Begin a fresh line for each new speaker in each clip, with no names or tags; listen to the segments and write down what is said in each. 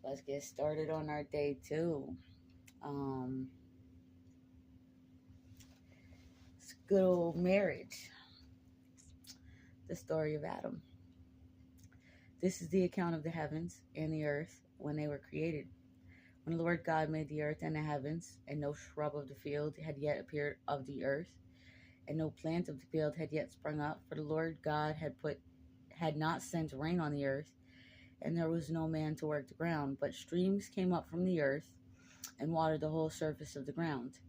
Let's get started on our day 2. It's good old marriage. The story of Adam. This is the account of the heavens and the earth when they were created. When the Lord God made the earth and the heavens, and no shrub of the field had yet appeared of the earth, and no plant of the field had yet sprung up, for the Lord God had not sent rain on the earth, and there was no man to work the ground, but streams came up from the earth and watered the whole surface of the ground.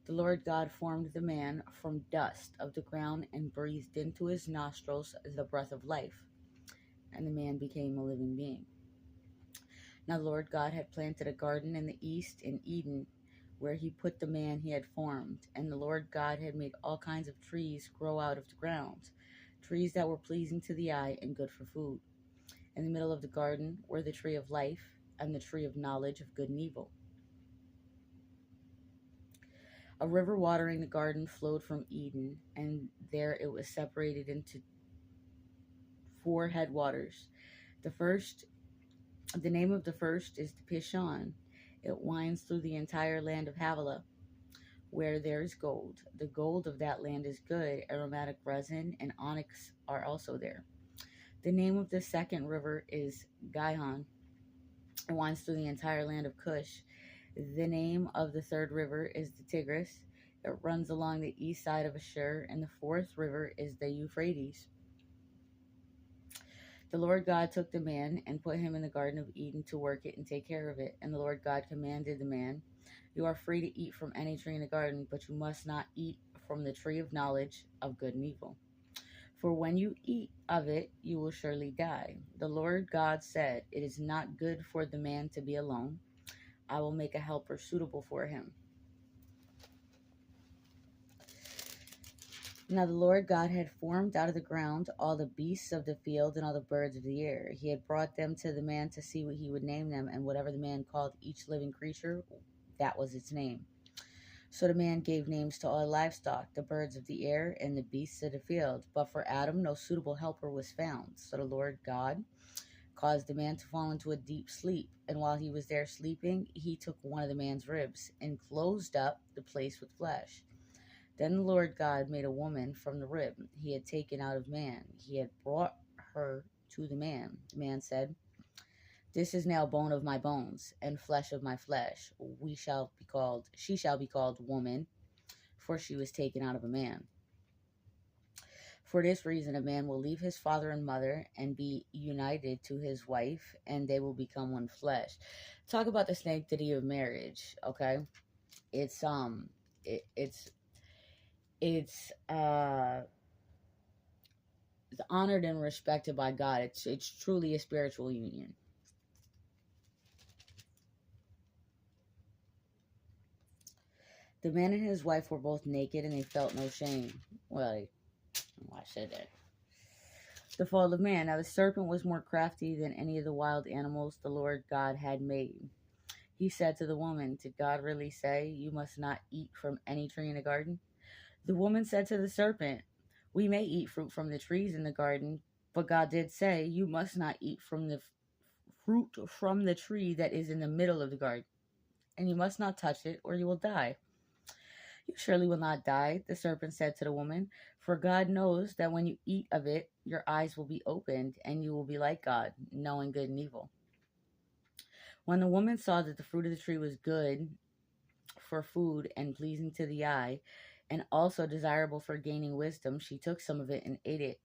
The Lord God formed the man from dust of the ground and breathed into his nostrils the breath of life, and the man became a living being. Now the Lord God had planted a garden in the east in Eden, where he put the man he had formed. And the Lord God had made all kinds of trees grow out of the ground, trees that were pleasing to the eye and good for food. In the middle of the garden were the tree of life and the tree of knowledge of good and evil. A river watering the garden flowed from Eden, and there it was separated into 4 headwaters. The name of the first is the Pishon. It winds through the entire land of Havilah, where there is gold. The gold of that land is good. Aromatic resin and onyx are also there. The name of the second river is Gihon. It winds through the entire land of Cush. The name of the third river is the Tigris. It runs along the east side of Ashur, and the fourth river is the Euphrates. The Lord God took the man and put him in the Garden of Eden to work it and take care of it. And the Lord God commanded the man, "You are free to eat from any tree in the garden, but you must not eat from the tree of knowledge of good and evil. For when you eat of it, you will surely die." The Lord God said, "It is not good for the man to be alone. I will make a helper suitable for him." Now the Lord God had formed out of the ground all the beasts of the field and all the birds of the air. He had brought them to the man to see what he would name them, and whatever the man called each living creature, that was its name. So the man gave names to all livestock, the birds of the air, and the beasts of the field. But for Adam no suitable helper was found. So the Lord God caused the man to fall into a deep sleep, and while he was there sleeping, he took one of the man's ribs and closed up the place with flesh. Then the Lord God made a woman from the rib he had taken out of man. He had brought her to the man. The man said, "This is now bone of my bones and flesh of my flesh. She shall be called woman, for she was taken out of a man. For this reason, a man will leave his father and mother and be united to his wife, and they will become one flesh." Talk about the sanctity of marriage, okay? It's honored and respected by God. It's truly a spiritual union. The man and his wife were both naked, and they felt no shame. Well, I said that. The fall of man. Now the serpent was more crafty than any of the wild animals the Lord God had made. He said to the woman, "Did God really say you must not eat from any tree in the garden?" The woman said to the serpent, "We may eat fruit from the trees in the garden, but God did say, you must not eat from the fruit from the tree that is in the middle of the garden, and you must not touch it, or you will die." "You surely will not die," the serpent said to the woman, "for God knows that when you eat of it, your eyes will be opened, and you will be like God, knowing good and evil." When the woman saw that the fruit of the tree was good for food and pleasing to the eye, and also desirable for gaining wisdom, she took some of it and ate it.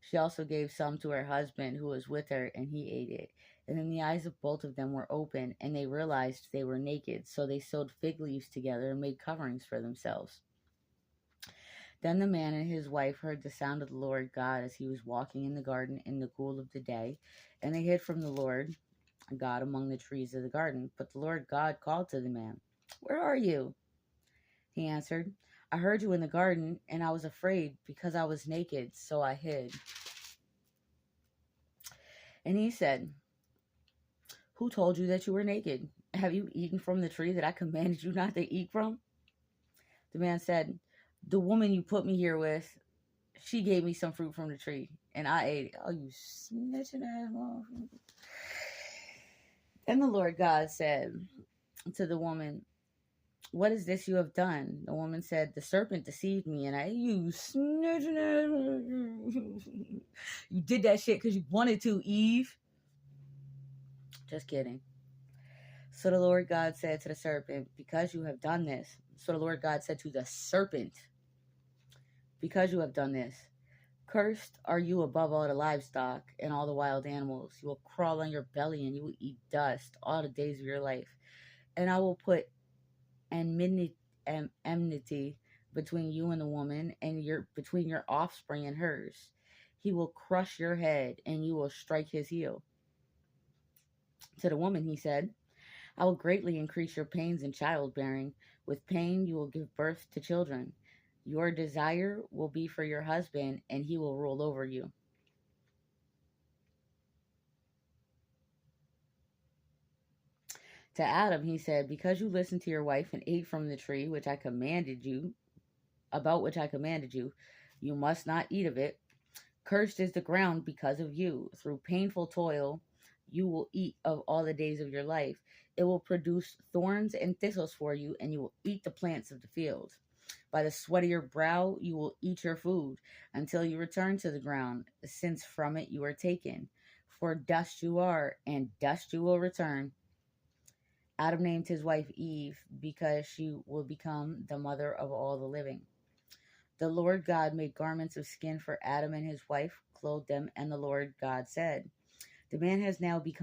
She also gave some to her husband who was with her, and he ate it. And then the eyes of both of them were open, and they realized they were naked. So they sewed fig leaves together and made coverings for themselves. Then the man and his wife heard the sound of the Lord God as he was walking in the garden in the cool of the day, and they hid from the Lord God among the trees of the garden. But the Lord God called to the man, "Where are you?" He answered, "I heard you in the garden, and I was afraid because I was naked, so I hid." And he said, "Who told you that you were naked? Have you eaten from the tree that I commanded you not to eat from?" The man said, "The woman you put me here with, she gave me some fruit from the tree, and I ate it." Oh, you snitching ass motherfucker. Then the Lord God said to the woman, "What is this you have done?" The woman said, "The serpent deceived me, and you did that shit because you wanted to, Eve." Just kidding. So the Lord God said to the serpent, "Because you have done this." So the Lord God said to the serpent, "Because you have done this, cursed are you above all the livestock and all the wild animals. You will crawl on your belly and you will eat dust all the days of your life. And I will put enmity between you and the woman, and between your offspring and hers. He will crush your head, and you will strike his heel." To the woman he said, "I will greatly increase your pains in childbearing. With pain you will give birth to children. Your desire will be for your husband, and he will rule over you." To Adam he said, "Because you listened to your wife and ate from the tree about which I commanded you, you must not eat of it. Cursed is the ground because of you. Through painful toil, you will eat of all the days of your life. It will produce thorns and thistles for you, and you will eat the plants of the field. By the sweat of your brow, you will eat your food until you return to the ground, since from it you are taken. For dust you are, and dust you will return." Adam named his wife Eve because she will become the mother of all the living. The Lord God made garments of skin for Adam and his wife, clothed them, and the Lord God said, "The man has now become